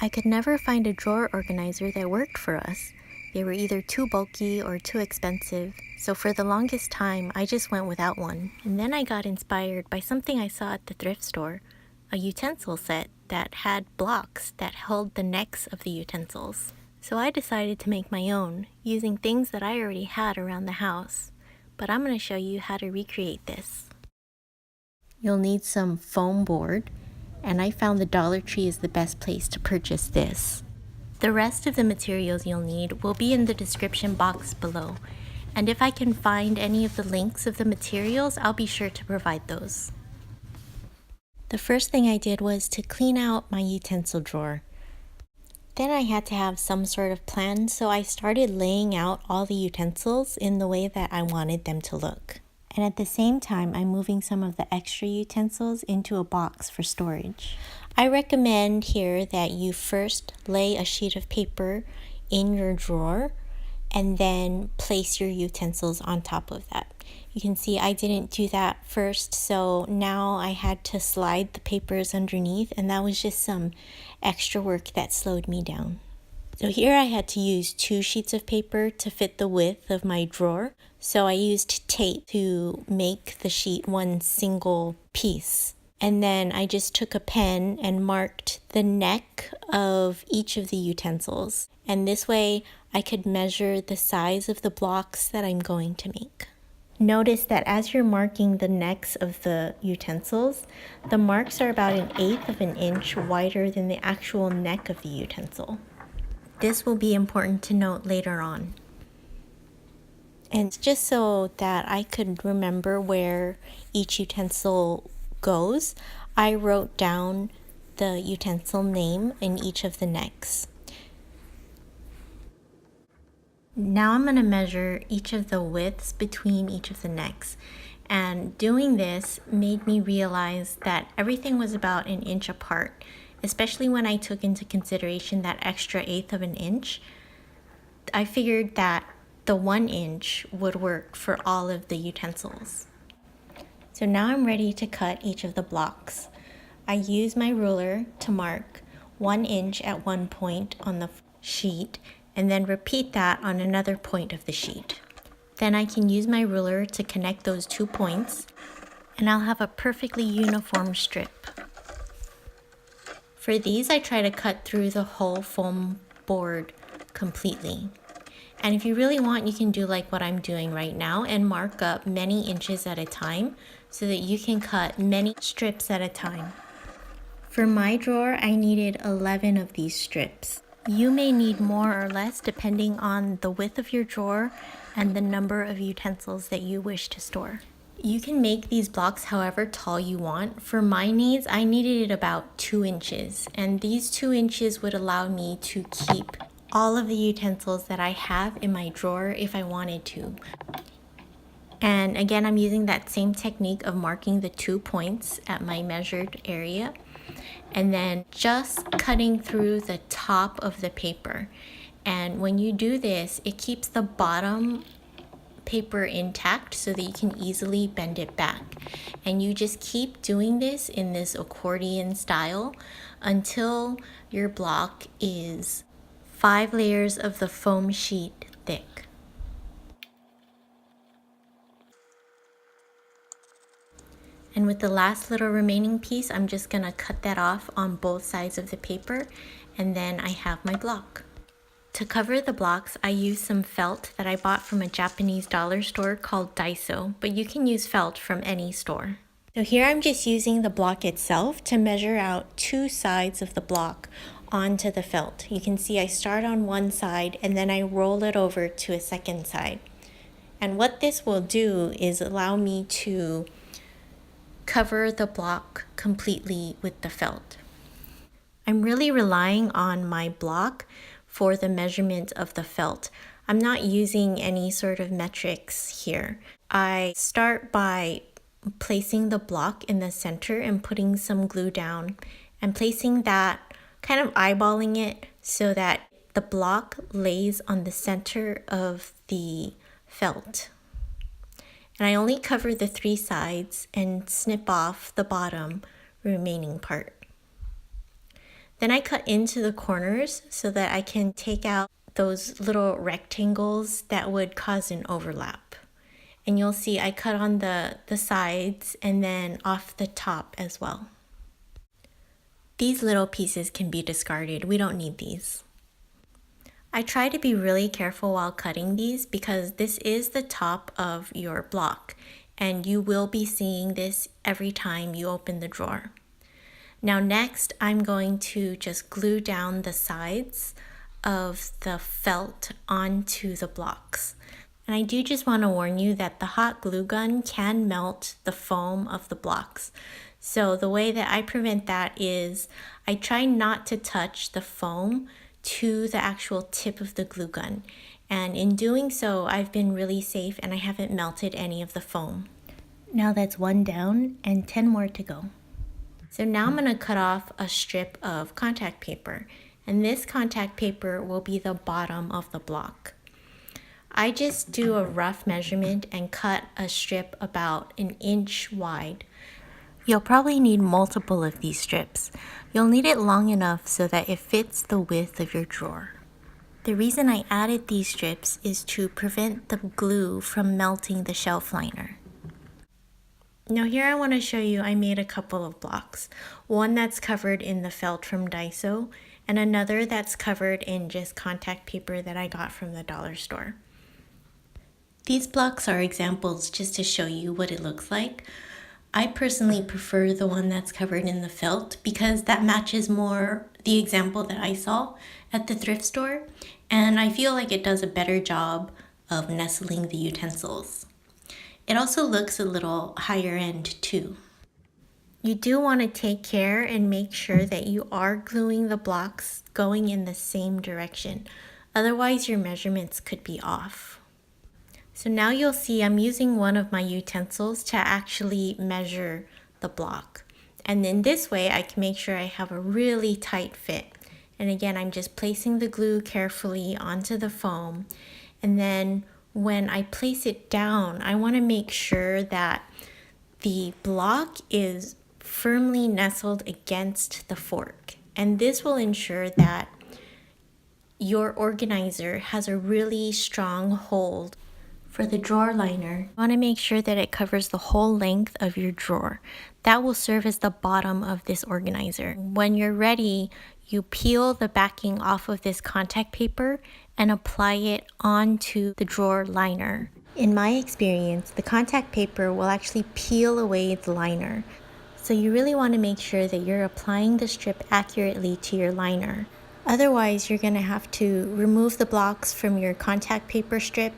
I could never find a drawer organizer that worked for us. They were either too bulky or too expensive, so for the longest time I just went without one. And then I got inspired by something I saw at the thrift store, a utensil set that had blocks that held the necks of the utensils. So I decided to make my own, using things that I already had around the house. But I'm going to show you how to recreate this. You'll need some foam board, and I found the Dollar Tree is the best place to purchase this. The rest of the materials you'll need will be in the description box below, and if I can find any of the links of the materials, I'll be sure to provide those. The first thing I did was to clean out my utensil drawer. Then I had to have some sort of plan, so I started laying out all the utensils in the way that I wanted them to look. And at the same time, I'm moving some of the extra utensils into a box for storage. I recommend here that you first lay a sheet of paper in your drawer and then place your utensils on top of that. You can see I didn't do that first, so now I had to slide the papers underneath, and that was just some extra work that slowed me down. So here I had to use 2 sheets of paper to fit the width of my drawer, so I used tape to make the sheet one single piece. And then I just took a pen and marked the neck of each of the utensils. And this way I could measure the size of the blocks that I'm going to make. Notice that as you're marking the necks of the utensils, the marks are about 1/8 of an inch wider than the actual neck of the utensil. This will be important to note later on. And just so that I could remember where each utensil goes, I wrote down the utensil name in each of the necks. Now I'm going to measure each of the widths between each of the necks. And doing this made me realize that everything was about 1 inch apart, especially when I took into consideration that extra 1/8 of an inch. I figured that the 1 inch would work for all of the utensils. So now I'm ready to cut each of the blocks. I use my ruler to mark 1 inch at one point on the sheet and then repeat that on another point of the sheet. Then I can use my ruler to connect those 2 points, and I'll have a perfectly uniform strip. For these, I try to cut through the whole foam board completely. And if you really want, you can do like what I'm doing right now and mark up many inches at a time so that you can cut many strips at a time. For my drawer, I needed 11 of these strips. You may need more or less depending on the width of your drawer and the number of utensils that you wish to store. You can make these blocks however tall you want. For my needs, I needed it about 2 inches, and these 2 inches would allow me to keep all of the utensils that I have in my drawer if I wanted to. And again, I'm using that same technique of marking the 2 points at my measured area and then just cutting through the top of the paper. And when you do this, it keeps the bottom paper intact so that you can easily bend it back. And you just keep doing this in this accordion style until your block is 5 layers of the foam sheet thick. And with the last little remaining piece, I'm just gonna cut that off on both sides of the paper, and then I have my block. To cover the blocks, I used some felt that I bought from a Japanese dollar store called Daiso, but you can use felt from any store. So here I'm just using the block itself to measure out 2 sides of the block onto the felt. You can see I start on one side and then I roll it over to a second side. And what this will do is allow me to cover the block completely with the felt. I'm really relying on my block for the measurement of the felt. I'm not using any sort of metrics here. I start by placing the block in the center and putting some glue down and placing that, kind of eyeballing it so that the block lays on the center of the felt. And I only cover the 3 sides and snip off the bottom remaining part. Then I cut into the corners so that I can take out those little rectangles that would cause an overlap. And you'll see I cut on the sides and then off the top as well. These little pieces can be discarded. We don't need these. I try to be really careful while cutting these because this is the top of your block and you will be seeing this every time you open the drawer. Now next, I'm going to just glue down the sides of the felt onto the blocks. And I do just want to warn you that the hot glue gun can melt the foam of the blocks. So the way that I prevent that is I try not to touch the foam to the actual tip of the glue gun. And in doing so, I've been really safe and I haven't melted any of the foam. Now that's 1 down and 10 more to go. So now I'm going to cut off a strip of contact paper, and this contact paper will be the bottom of the block. I just do a rough measurement and cut a strip about 1 inch wide. You'll probably need multiple of these strips. You'll need it long enough so that it fits the width of your drawer. The reason I added these strips is to prevent the glue from melting the shelf liner. Now here I want to show you I made a couple of blocks. One that's covered in the felt from Daiso and another that's covered in just contact paper that I got from the dollar store. These blocks are examples just to show you what it looks like. I personally prefer the one that's covered in the felt because that matches more the example that I saw at the thrift store, and I feel like it does a better job of nestling the utensils. It also looks a little higher end too. You do want to take care and make sure that you are gluing the blocks going in the same direction. Otherwise your measurements could be off. So now you'll see I'm using one of my utensils to actually measure the block. And in this way I can make sure I have a really tight fit. And again, I'm just placing the glue carefully onto the foam, and then when I place it down, I want to make sure that the block is firmly nestled against the fork. And this will ensure that your organizer has a really strong hold. For the drawer liner, you want to make sure that it covers the whole length of your drawer. That will serve as the bottom of this organizer. When you're ready, you peel the backing off of this contact paper and apply it onto the drawer liner. In my experience, the contact paper will actually peel away the liner. So you really want to make sure that you're applying the strip accurately to your liner. Otherwise, you're going to have to remove the blocks from your contact paper strip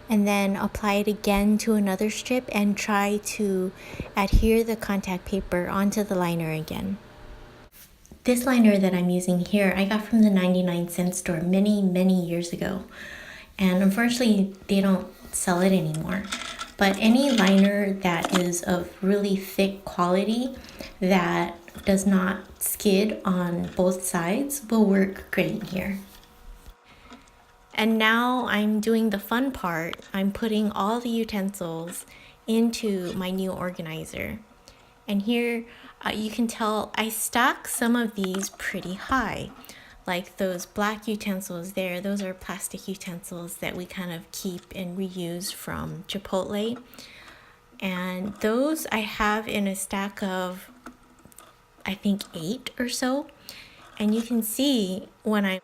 and then apply it again to another strip and try to adhere the contact paper onto the liner again. This liner that I'm using here, I got from the 99-cent store many years ago. And unfortunately, they don't sell it anymore. But any liner that is of really thick quality that does not skid on both sides will work great here. And now I'm doing the fun part. I'm putting all the utensils into my new organizer. And here you can tell I stack some of these pretty high. Like those black utensils there, those are plastic utensils that we kind of keep and reuse from Chipotle. And those I have in a stack of, I think 8 or so. And you can see when I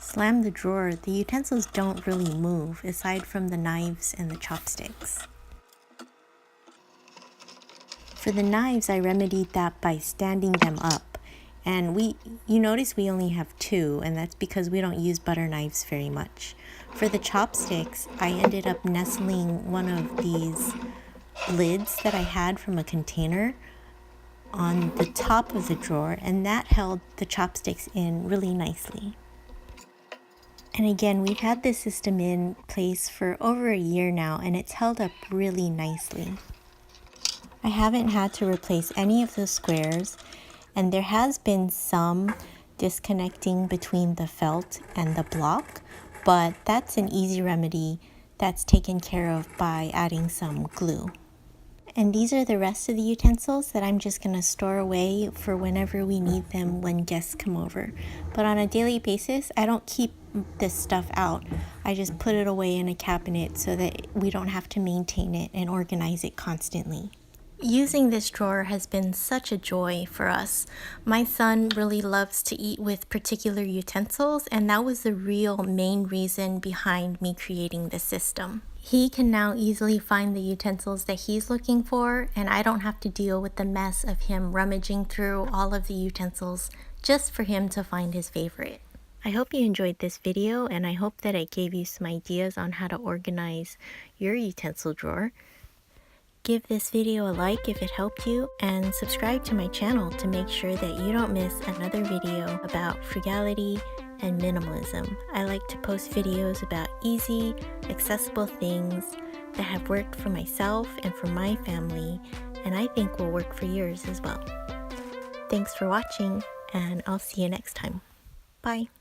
slam the drawer, the utensils don't really move aside from the knives and the chopsticks. For the knives, I remedied that by standing them up. And you notice we only have 2, and that's because we don't use butter knives very much. For the chopsticks, I ended up nestling one of these lids that I had from a container on the top of the drawer, and that held the chopsticks in really nicely. And again, we've had this system in place for over a year now, and it's held up really nicely. I haven't had to replace any of the squares, and there has been some disconnecting between the felt and the block, but that's an easy remedy that's taken care of by adding some glue. And these are the rest of the utensils that I'm just going to store away for whenever we need them when guests come over. But on a daily basis, I don't keep this stuff out. I just put it away in a cabinet so that we don't have to maintain it and organize it constantly. Using this drawer has been such a joy for us. My son really loves to eat with particular utensils, and that was the real main reason behind me creating this system. He can now easily find the utensils that he's looking for, and I don't have to deal with the mess of him rummaging through all of the utensils just for him to find his favorite. I hope you enjoyed this video, and I hope that it gave you some ideas on how to organize your utensil drawer. Give this video a like if it helped you, and subscribe to my channel to make sure that you don't miss another video about frugality and minimalism. I like to post videos about easy, accessible things that have worked for myself and for my family, and I think will work for yours as well. Thanks for watching, and I'll see you next time. Bye.